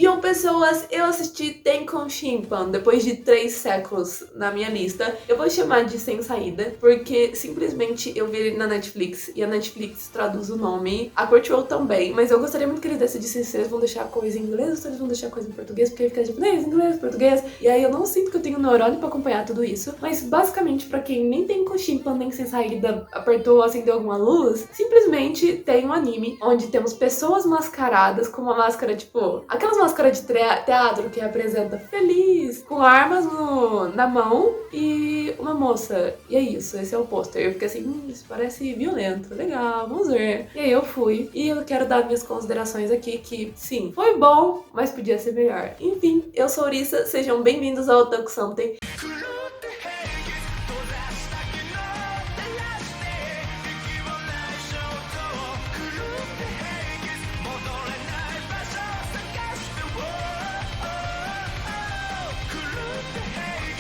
Yo, pessoas, eu assisti Tenkon Shinpan depois de 3 séculos na minha lista. Eu vou chamar de Sem Saída, porque simplesmente eu vi ele na Netflix e a Netflix traduz o nome. A Crunchyroll também, mas eu gostaria muito que eles decidissem se eles vão deixar a coisa em inglês ou se eles vão deixar a coisa em português, porque aí fica japonês, inglês, português. E aí eu não sinto que eu tenho neurônio pra acompanhar tudo isso. Mas basicamente, pra quem nem Tenkon Shinpan nem Sem Saída apertou, acendeu alguma luz, simplesmente tem um anime onde temos pessoas mascaradas com uma máscara, tipo, aquelas máscaras de teatro que representa feliz, com armas na mão e uma moça. E é isso, esse é o pôster. Eu fiquei assim, isso parece violento, legal, vamos ver. E aí eu fui, e eu quero dar minhas considerações aqui, que sim, foi bom, mas podia ser melhor. Enfim, eu sou Orissa, sejam bem-vindos ao Otaku Something.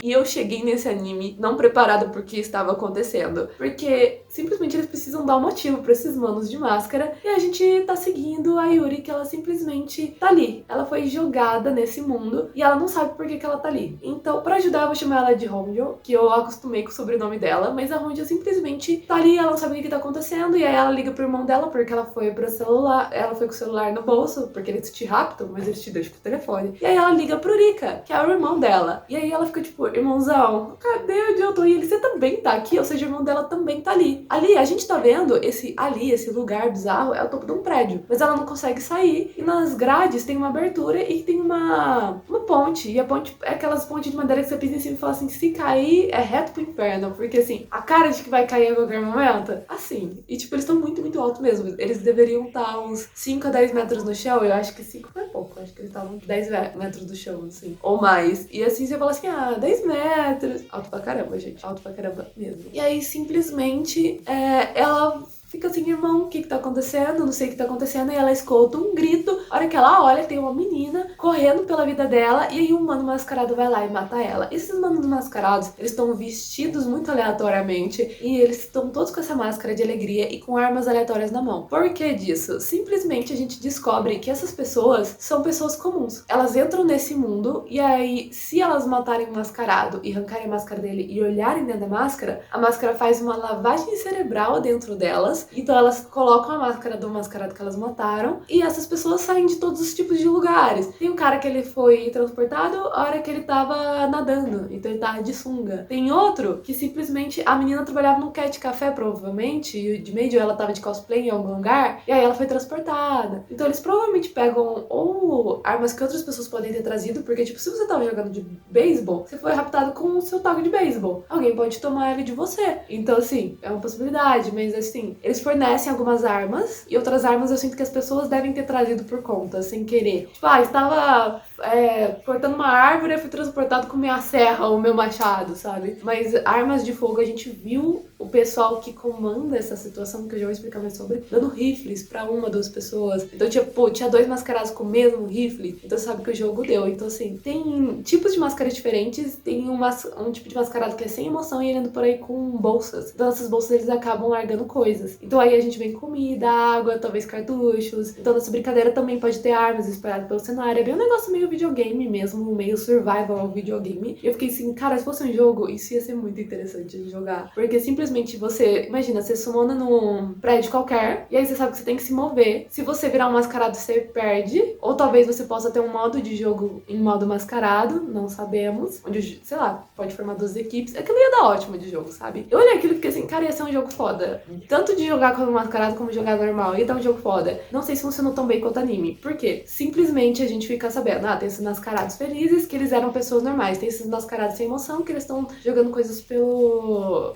E eu cheguei nesse anime não preparada pro que estava acontecendo. Porque simplesmente eles precisam dar um motivo pra esses manos de máscara. E a gente tá seguindo a Yuri, que ela simplesmente tá ali. Ela foi jogada nesse mundo e ela não sabe por que ela tá ali. Então, pra ajudar, eu vou chamar ela de Honjo, que eu acostumei com o sobrenome dela. Mas a Honjo simplesmente tá ali, ela não sabe o que tá acontecendo. E aí ela liga pro irmão dela, porque ela foi pro celular. Ela foi com o celular no bolso, porque eles te raptam, mas eles te deixam com o telefone. E aí ela liga pro Rika, que é o irmão dela. E aí ela fica tipo, irmãozão, cadê onde eu tô? E ele, você também tá aqui? Ou seja, o irmão dela também tá ali. Ali, a gente tá vendo esse lugar bizarro, é o topo de um prédio. Mas ela não consegue sair. E nas grades tem uma abertura e tem uma ponte. E a ponte é aquelas pontes de madeira que você pisa em cima e fala assim, se cair, é reto pro inferno. Porque assim, a cara de que vai cair a qualquer momento, assim. E tipo, eles estão muito, muito alto mesmo. Eles deveriam estar uns 5 a 10 metros no chão. Eu acho que 5 foi pouco. Eu acho que eles estavam 10 metros do chão, assim. Ou mais. E assim, você fala assim, 10 metros. Alto pra caramba, gente. Alto pra caramba mesmo. E aí, simplesmente, ela fica assim, irmão, o que tá acontecendo? Não sei o que tá acontecendo. E ela escuta um grito. A hora que ela olha, tem uma menina correndo pela vida dela. E aí um mano mascarado vai lá e mata ela. Esses manos mascarados, eles estão vestidos muito aleatoriamente. E eles estão todos com essa máscara de alegria e com armas aleatórias na mão. Por que disso? Simplesmente a gente descobre que essas pessoas são pessoas comuns. Elas entram nesse mundo e aí, se elas matarem o mascarado e arrancarem a máscara dele e olharem dentro da máscara, a máscara faz uma lavagem cerebral dentro delas. Então elas colocam a máscara do mascarado que elas mataram e essas pessoas saem de todos os tipos de lugares. Tem um cara que ele foi transportado a hora que ele tava nadando, então ele tava de sunga. Tem outro que simplesmente a menina trabalhava num cat café, provavelmente, e de meio ela tava de cosplay em algum lugar, e aí ela foi transportada. Então eles provavelmente pegam ou armas que outras pessoas podem ter trazido, porque tipo, se você tava jogando de beisebol, você foi raptado com o seu taco de beisebol. Alguém pode tomar ele de você. Então assim, é uma possibilidade, mas assim, eles fornecem algumas armas e outras armas eu sinto que as pessoas devem ter trazido por conta, sem querer. Tipo, estava cortando uma árvore e fui transportado com minha serra ou meu machado, sabe? Mas armas de fogo a gente viu o pessoal que comanda essa situação, que eu já vou explicar mais sobre, dando rifles pra uma, duas pessoas. Então, tinha 2 mascarados com o mesmo rifle. Então, sabe que o jogo deu. Então, assim, tem tipos de máscaras diferentes. Tem um tipo de mascarado que é sem emoção e ele anda por aí com bolsas. Então, essas bolsas, eles acabam largando coisas. Então, aí a gente vem comida, água, talvez cartuchos. Então, nessa brincadeira também pode ter armas espalhadas pelo cenário. É bem um negócio meio videogame mesmo, meio survival videogame. E eu fiquei assim, cara, se fosse um jogo, isso ia ser muito interessante de jogar. Porque simplesmente você, imagina, você sumona num prédio qualquer, e aí você sabe que você tem que se mover. Se você virar um mascarado, você perde. Ou talvez você possa ter um modo de jogo em modo mascarado, não sabemos. Onde, sei lá, pode formar 2 equipes. Aquilo ia dar ótimo de jogo, sabe? Eu olhei aquilo e fiquei assim, cara, ia ser um jogo foda. Tanto de jogar como mascarado, como jogar normal. Ia dar um jogo foda. Não sei se funcionou tão bem quanto anime. Por quê? Simplesmente a gente fica sabendo, tem esses mascarados felizes, que eles eram pessoas normais. Tem esses mascarados sem emoção, que eles estão jogando coisas pelo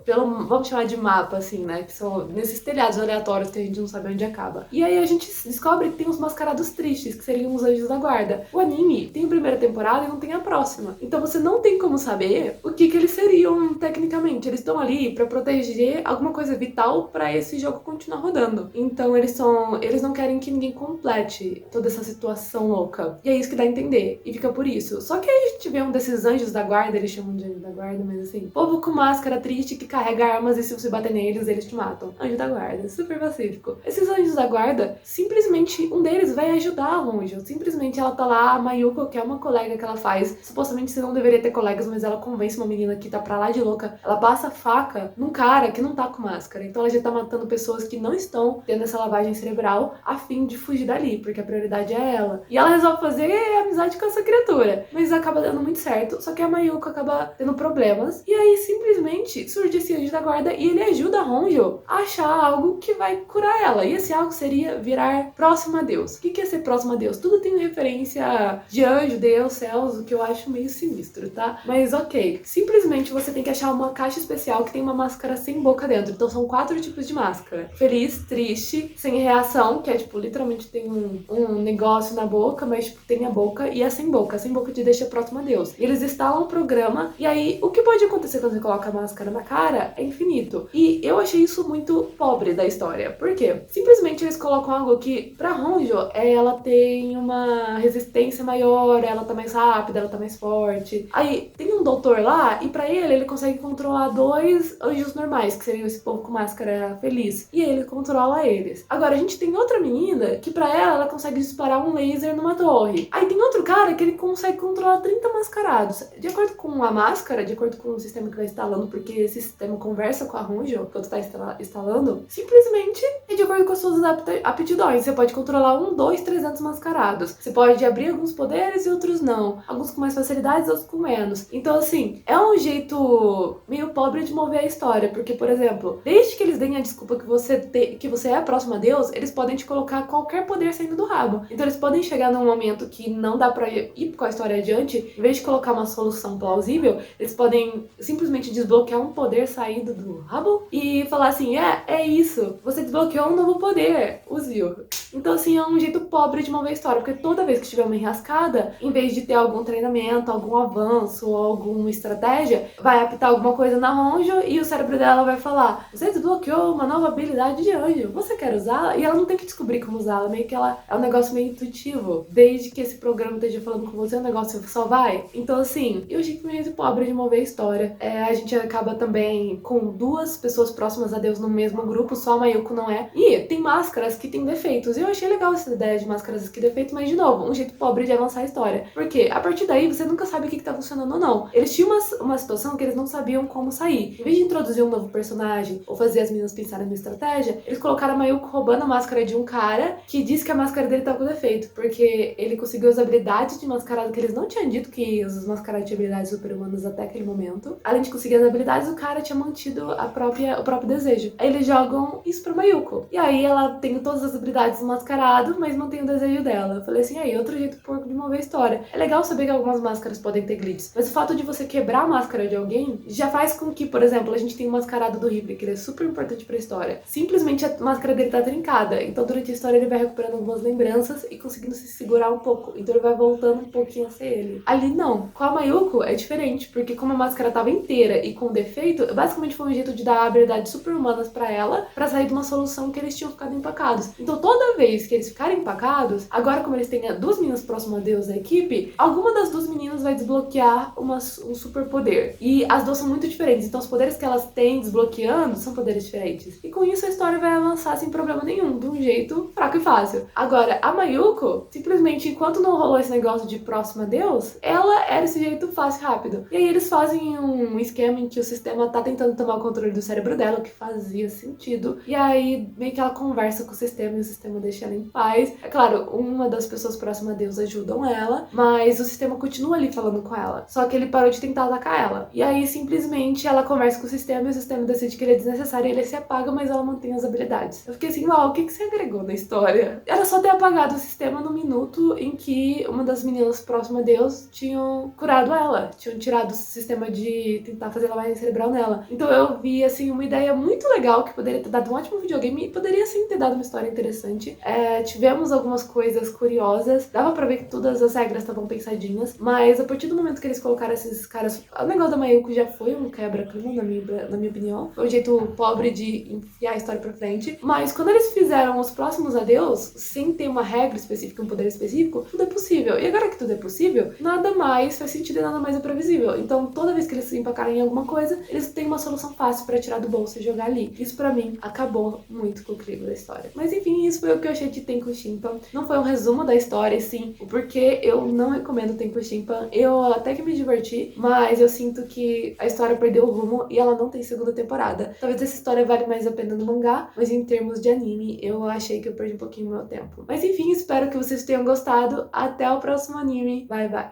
vamos chamar de mapa, assim, né? Que são nesses telhados aleatórios que a gente não sabe onde acaba. E aí a gente descobre que tem uns mascarados tristes, que seriam os anjos da guarda. O anime tem a primeira temporada e não tem a próxima. Então você não tem como saber o que eles seriam tecnicamente. Eles estão ali pra proteger alguma coisa vital pra esse jogo continuar rodando. Então eles não querem que ninguém complete toda essa situação louca. E é isso que dá a entender. E fica por isso. Só que aí a gente vê um desses anjos da guarda, eles chamam de anjos da guarda, mas assim, povo com máscara triste que carrega armas armas e se você bater neles, eles te matam. Anjo da guarda, super pacífico. Esses anjos da guarda, simplesmente um deles vai ajudar a Honjo. Simplesmente ela tá lá, a Mayuko, que é uma colega que ela faz. Supostamente você não deveria ter colegas, mas ela convence uma menina que tá pra lá de louca. Ela passa a faca num cara que não tá com máscara. Então ela já tá matando pessoas que não estão tendo essa lavagem cerebral a fim de fugir dali, porque a prioridade é ela. E ela resolve fazer amizade com essa criatura. Mas acaba dando muito certo, só que a Mayuko acaba tendo problemas. E aí simplesmente surge esse anjo da guarda e ele ajuda a Honjo a achar algo que vai curar ela. E esse algo seria virar próximo a Deus. O que é ser próximo a Deus? Tudo tem referência de anjo, Deus, céus, o que eu acho meio sinistro, tá? Mas ok. Simplesmente você tem que achar uma caixa especial que tem uma máscara sem boca dentro. Então são 4 tipos de máscara. Feliz, triste, sem reação, que é tipo, literalmente tem um negócio na boca, mas tipo, tem a boca, e a sem boca. A sem boca te deixa próximo a Deus. E eles instalam um programa, e aí o que pode acontecer quando você coloca a máscara na cara é infinito. E eu achei isso muito pobre da história. Por quê? Simplesmente eles colocam algo que, pra Honjo, ela tem uma resistência maior, ela tá mais rápida, ela tá mais forte. Aí tem um doutor lá, e pra ele consegue controlar 2 anjos normais, que seriam esse povo com máscara feliz. E ele controla eles. Agora, a gente tem outra menina que pra ela consegue disparar um laser numa torre. Aí tem outro cara que ele consegue controlar 30 mascarados. De acordo com a máscara, de acordo com o sistema que vai instalando, porque esse sistema conversa com a Honjo quando tá instalando, simplesmente é de acordo com as suas aptidões. Você pode controlar 1, 2, 300 mascarados. Você pode abrir alguns poderes e outros não. Alguns com mais facilidades, outros com menos. Então, assim, é um jeito meio pobre de mover a história. Porque, por exemplo, desde que eles deem a desculpa que você é próximo a Deus, eles podem te colocar qualquer poder saindo do rabo. Então, eles podem chegar num momento que não dá pra ir com a história adiante. Em vez de colocar uma solução plausível, eles podem simplesmente desbloquear um poder saído do rabo e falar assim, é isso, você desbloqueou um novo poder, use-o. Então, assim, é um jeito pobre de mover a história, porque toda vez que tiver uma enrascada, em vez de ter algum treinamento, algum avanço ou alguma estratégia, vai apitar alguma coisa na Honjo e o cérebro dela vai falar, você desbloqueou uma nova habilidade de anjo, você quer usá-la? E ela não tem que descobrir como usá-la, meio que ela é um negócio meio intuitivo. Desde que esse programa esteja falando com você, o negócio só vai. Então, assim, eu achei que meio pobre de mover a história. A gente acaba também com 2 pessoas próximas a Deus no mesmo grupo, só a Mayuko não é. E tem máscaras que têm defeitos. E eu achei legal essa ideia de máscaras que defeitos, mas de novo, um jeito pobre de avançar a história. Porque a partir daí você nunca sabe o que tá funcionando ou não. Eles tinham uma situação que eles não sabiam como sair. Em vez de introduzir um novo personagem ou fazer as meninas pensarem numa estratégia, eles colocaram a Mayuko roubando a máscara de um cara que disse que a máscara dele tava com defeito. Porque ele conseguiu as habilidades de mascarado que eles não tinham dito que os mascarados tinham habilidades super-humanas até aquele momento. Além de conseguir as habilidades, o cara tinha mantido o próprio desejo. Aí eles jogam isso pra Mayuko. E aí ela tem todas as habilidades do mascarado, mas mantém o desejo dela. Eu falei assim, aí, outro jeito porco de mover a história. É legal saber que algumas máscaras podem ter glitches, mas o fato de você quebrar a máscara de alguém já faz com que, por exemplo, a gente tem o mascarado do Ripley, que ele é super importante pra história. Simplesmente a máscara dele tá trincada. Então durante a história ele vai recuperando algumas lembranças e conseguindo se segurar um pouco. Então ele vai voltando um pouquinho a ser ele. Ali não. Com a Mayuko é diferente, porque como a máscara tava inteira e com defeito, basicamente foi um jeito de dar habilidades super-humanas pra ela, pra sair de uma solução que eles tinham ficado empacados. Então toda vez que eles ficarem empacados, agora como eles têm 2 meninas próximas a Deus da equipe, alguma das 2 meninas vai desbloquear um superpoder. E as 2 são muito diferentes, então os poderes que elas têm desbloqueando são poderes diferentes. E com isso a história vai avançar sem problema nenhum, de um jeito fraco e fácil. Agora, a Mayuko, simplesmente enquanto não rolou esse negócio de próxima a Deus, ela era esse jeito fácil e rápido. E aí eles fazem um esquema em que o sistema tá tentando tomar o controle do cérebro dela, o que fazia sentido. E aí meio que ela conversa com o sistema e o sistema deixa ela em paz. É claro, uma das pessoas próximas a Deus ajudam ela, mas o sistema continua ali falando com ela. Só que ele parou de tentar atacar ela. E aí simplesmente ela conversa com o sistema e o sistema decide que ele é desnecessário e ele se apaga, mas ela mantém as habilidades. Eu fiquei assim, uau, o que você agregou na história? Era só ter apagado o sistema no minuto em que uma das meninas próximas a Deus tinham curado ela. Tinham tirado o sistema de tentar fazer lavagem cerebral nela. Então eu vi, assim, uma ideia muito legal que poderia ter dado um ótimo videogame e poderia, sim, ter dado uma história interessante. Tivemos algumas coisas curiosas. Dava pra ver que todas as regras estavam pensadinhas, mas a partir do momento que eles colocaram esses caras... O negócio da Mayuko já foi um quebra-clima, na minha opinião. Foi um jeito pobre de enfiar a história pra frente. Mas quando eles fizeram os próximos a Deus, sem ter uma regra específica, um poder específico, tudo é possível. E agora que tudo é possível, nada mais faz sentido e nada mais é previsível. Então, toda vez que eles se empacarem em alguma coisa, eles têm uma solução fácil pra tirar do bolso e jogar ali. Isso pra mim acabou muito com o clima da história. Mas enfim, isso foi o que eu achei de Tenko Shinpan. Não foi um resumo da história, sim, o porquê eu não recomendo Tenko Shinpan. Eu até que me diverti, mas eu sinto que a história perdeu o rumo e ela não tem segunda temporada. Talvez essa história vale mais a pena no mangá, mas em termos de anime, eu achei que eu perdi um pouquinho meu tempo. Mas enfim, espero que vocês tenham gostado. Até o próximo anime. Bye, bye!